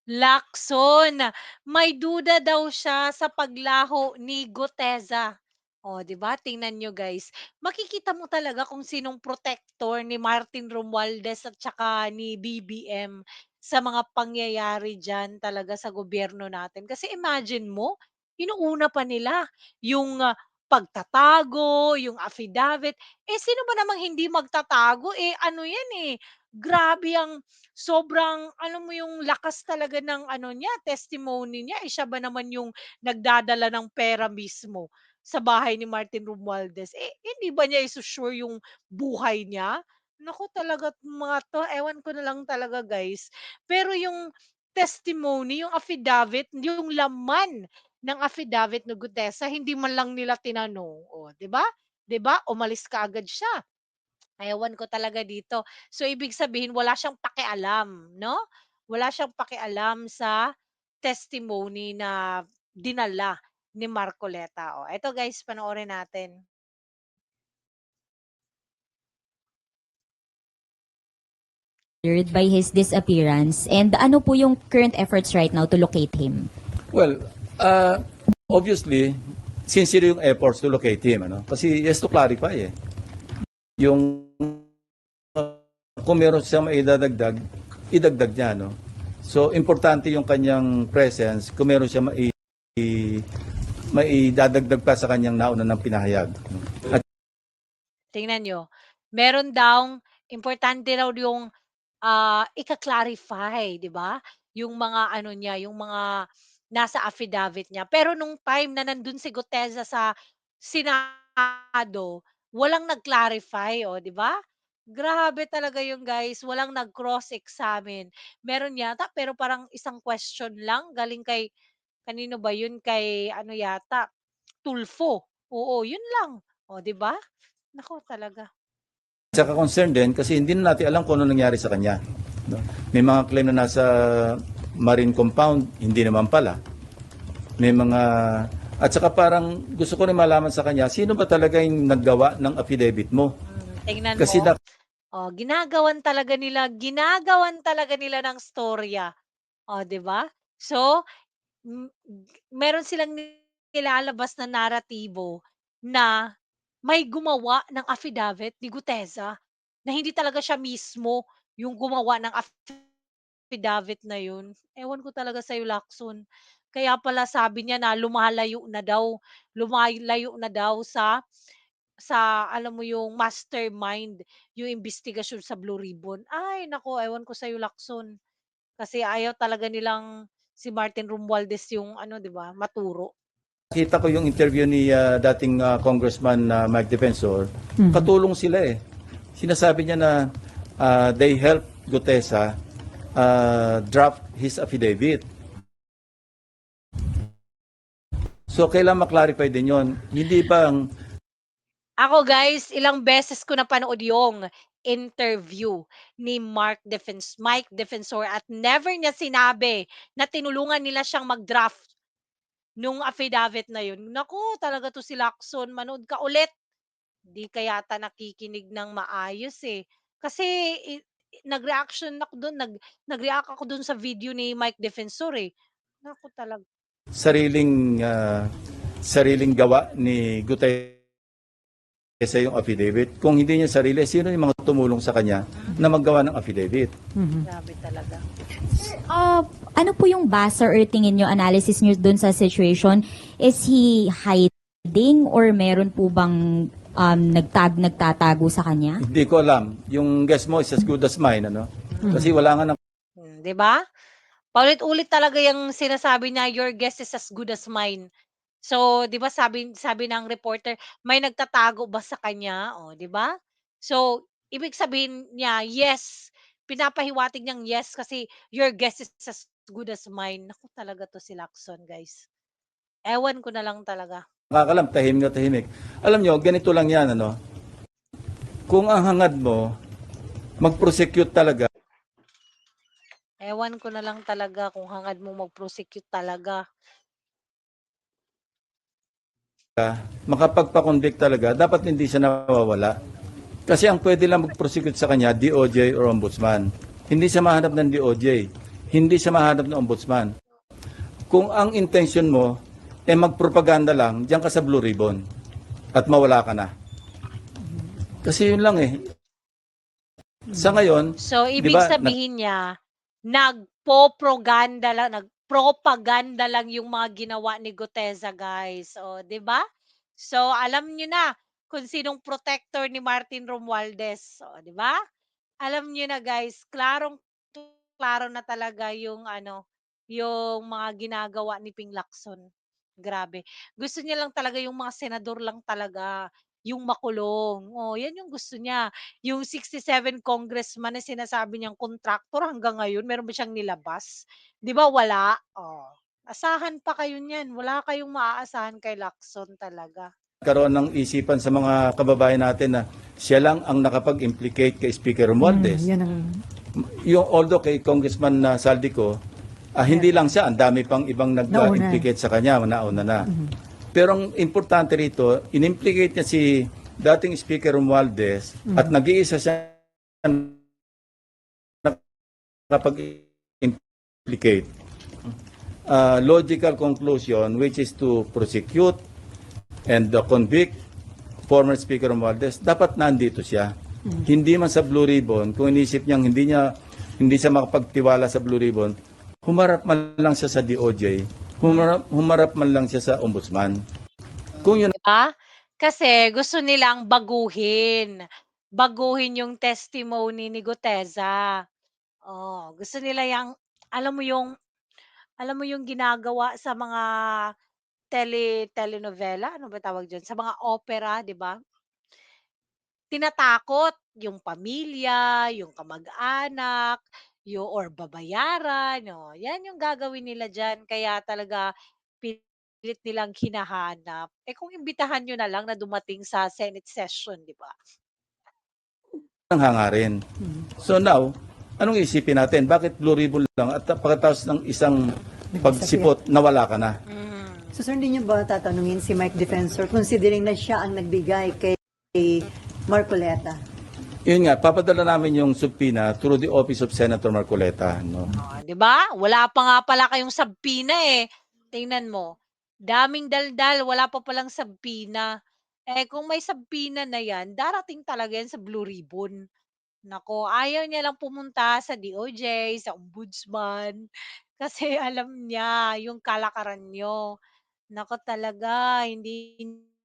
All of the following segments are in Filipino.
Lacson, may duda daw siya sa paglaho ni Goteza. Oh, 'di ba? Tingnan niyo guys. Makikita mo talaga kung sinong protector ni Martin Romualdez at saka ni BBM sa mga pangyayari diyan talaga sa gobyerno natin. Kasi imagine mo, inuuna pa nila yung pagtatago, yung affidavit. Eh sino ba namang hindi magtatago? Eh ano 'yan eh. Grabe ang sobrang alam mo yung lakas talaga ng ano niya, testimony niya, eh, siya ba naman yung nagdadala ng pera mismo sa bahay ni Martin Romualdez, eh, hindi ba niya isu-sure yung buhay niya? Naku talaga mga 'to, ewan ko na lang talaga guys. Pero yung testimony, yung affidavit, yung laman ng affidavit ni Gutesa hindi man lang nila tinanong, oh, 'di ba? 'Di ba, umalis kaagad siya. Ewan ko talaga dito. So, ibig sabihin wala siyang pakialam, 'no? Wala siyang pakialam sa testimony na dinala ni Marcoleta. Oh, eto guys, panoorin natin. By his disappearance, and ano po yung current efforts right now to locate him? Well, uh, obviously, sincere yung efforts to locate him. Ano? Kasi yes to clarify yung kung meron siyang maidadagdag, idagdag niya. No? So, importante yung kanyang presence kung meron siya maidadagdag pa sa kanyang nauna ng pinahayag. No? At Tingnan niyo, meron daw importante raw yung, ika-clarify, 'di ba? Yung mga ano niya, yung mga nasa affidavit niya. Pero nung time na nandun si Guteza sa Senado, walang nag-clarify, oh, 'di ba? Grabe talaga yung guys, walang nag-cross-examine. Meron yata pero parang isang question lang galing kay kanino ba yun, kay ano yata, Tulfo. Oo, yun lang. Oh, 'di ba? Naku talaga. saka concerned din kasi hindi na natin alam kung ano nangyari sa kanya. No? May mga claim na nasa marine compound, hindi naman pala. May mga at saka parang gusto ko rin malaman sa kanya, sino ba talaga yung naggawa ng affidavit mo? Tingnan Kasi mo. Oh, ginagawan talaga nila ng storya. Oh, 'di ba? So, meron silang nilalabas na naratibo na may gumawa ng affidavit ni Guteza na hindi talaga siya mismo yung gumawa ng affidavit na yun. Ewan ko talaga sa'yo, Lacson. Kaya pala sabi niya na lumalayo na daw sa alam mo yung mastermind, yung investigasyon sa Blue Ribbon. Ay naku, ewan ko sa'yo, Lacson. Kasi ayaw talaga nilang si Martin Romualdez yung ano, 'di ba, maturo. nakita ko yung interview ni dating Congressman Mike Defensor, katulong sila eh. Sinasabi niya na they help Gutesa draft his affidavit. So kailan maklarify din yon. Hindi bang Ako guys, ilang beses ko napanood yung interview ni Mike Defensor at never niya sinabi na tinulungan nila siyang mag-draft nung affidavit na yun. Naku, talaga 'to si Lacson, manood ka ulit. 'Di ka yata nakikinig ng maayos, eh. Kasi nag-reaction ako dun, nag-react ako dun sa video ni Mike Defensor, eh. Naku talaga. sariling sariling gawa ni Gutesa yung affidavit? Kung hindi niya sarili, sino yung mga tumulong sa kanya na maggawa ng affidavit? Grabe talaga. Ano po yung basa or tingin nyo, analysis nyo dun sa situation? Is he hiding or meron po bang nagtatago sa kanya? Hindi ko alam. Yung guess mo is as good as mine, ano? Kasi wala nga 'Di ba? Paulit-ulit talaga yung sinasabi niya, "Your guess is as good as mine." So, 'di ba sabi sabi ng reporter, "May nagtatago ba sa kanya?" Oh, 'di ba? So, ibig sabihin niya, yes, pinapahiwatig niyang yes kasi, "Your guess is as good as mine." Naku talaga 'to si Lacson, guys. Ewan ko na lang talaga. nakakalam, tahimik na tahimik. Alam nyo, ganito lang yan, ano? Kung ang hangad mo, mag-prosecute talaga, Ewan ko na lang talaga kung hangad mo mag-prosecute talaga. makapagpakonvict talaga, dapat hindi siya nawawala. Kasi ang pwede lang mag-prosecute sa kanya, DOJ or Ombudsman. Hindi siya mahanap ng DOJ. hindi siya mahanap ng ombudsman. Kung ang intention mo ay magpropaganda lang, diyan ka sa Blue Ribbon at mawala ka na. Kasi yun lang eh. Sa ngayon, So, 'di ibig ba, sabihin niya, nagpropaganda lang yung mga ginawa ni Guteza, guys. O, 'di ba? So, alam niyo na kung sinong protector ni Martin Romualdez. O, 'di ba? Alam niyo na, guys, klarong-klaro na talaga yung ano, yung mga ginagawa ni Ping Lacson. Grabe. Gusto niya lang talaga yung mga senador lang talaga yung makulong. Oh, 'yan yung gusto niya. Yung 67 congressman na sinasabi niyang kontraktor hanggang ngayon meron ba siyang nilabas? 'Di ba wala? Oh, asahan pa kayo niyan. Wala kayong maaasahan kay Lacson talaga. nagkaroon ng isipan sa mga kababayan natin na siya lang ang nakapag-implicate kay Speaker Romualdez. Yun ang Yung although kay Congressman na Saldico, hindi lang siya, ang dami pang ibang Nauna. nag-implicate sa kanya, nauna na. Pero ang importante rito, in-implicate niya si dating Speaker Romualdez at nag-iisa siya nakapag-implicate. Logical conclusion, which is to prosecute and convict former Speaker Romualdez, dapat nandito siya. Hindi man sa Blue Ribbon, kung inisip niyang hindi siya makapagtiwala sa Blue Ribbon, humarap man lang siya sa DOJ, humarap man lang siya sa Ombudsman. Kung yun Ah, kasi gusto nilang baguhin. Baguhin yung testimony ni Guteza. Oh, gusto nila yang alam mo yung alam mo yung ginagawa sa mga telenovela, ano ba tawag diyan, sa mga opera, 'di ba? Tinatakot yung pamilya, yung kamag-anak, or babayaran, oh, 'yan yung gagawin nila diyan kaya talaga pilit nilang hinahanap. Eh, kung imbitahan niyo na lang na dumating sa Senate session, 'di ba? ang hangarin. So now, anong isipin natin? Bakit Blue Ribbon lang at pagkatapos ng isang pagsipot, nawala ka na? So sir, hindi niyo ba tatanungin si Mike Defensor considering na siya ang nagbigay kay Marcoleta? Yun nga, papadala namin yung subpoena through the office of Senator Marcoleta. No? Oh, 'di ba? Wala pa nga pala kayong sabpina, eh. Tingnan mo, daming daldal, wala pa palang sabpina. Eh, kung may sabpina na 'yan, darating talaga 'yan sa Blue Ribbon. Naku, ayaw niya lang pumunta sa DOJ, sa ombudsman, kasi alam niya yung kalakaran niyo. Naku talaga, hindi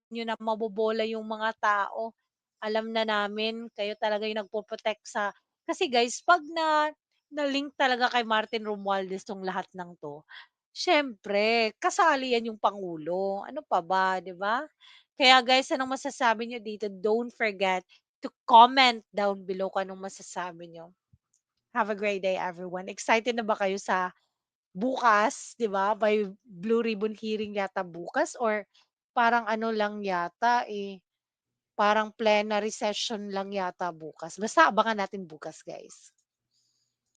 niyo na mabobola yung mga tao. Alam na namin kayo talaga yung nagpo-protect sa kasi guys 'pag na-link talaga kay Martin Romualdez 'tong lahat ng 'to, siyempre kasali yan yung pangulo, ano pa ba, 'di ba? Kaya guys, anong masasabi niyo dito? Don't forget to comment down below kung anong masasabi niyo. Have a great day everyone. Excited na ba kayo sa bukas, 'di ba, may Blue Ribbon hearing yata bukas or parang ano lang yata, eh, parang plenary session lang yata bukas. Basta abangan natin bukas, guys.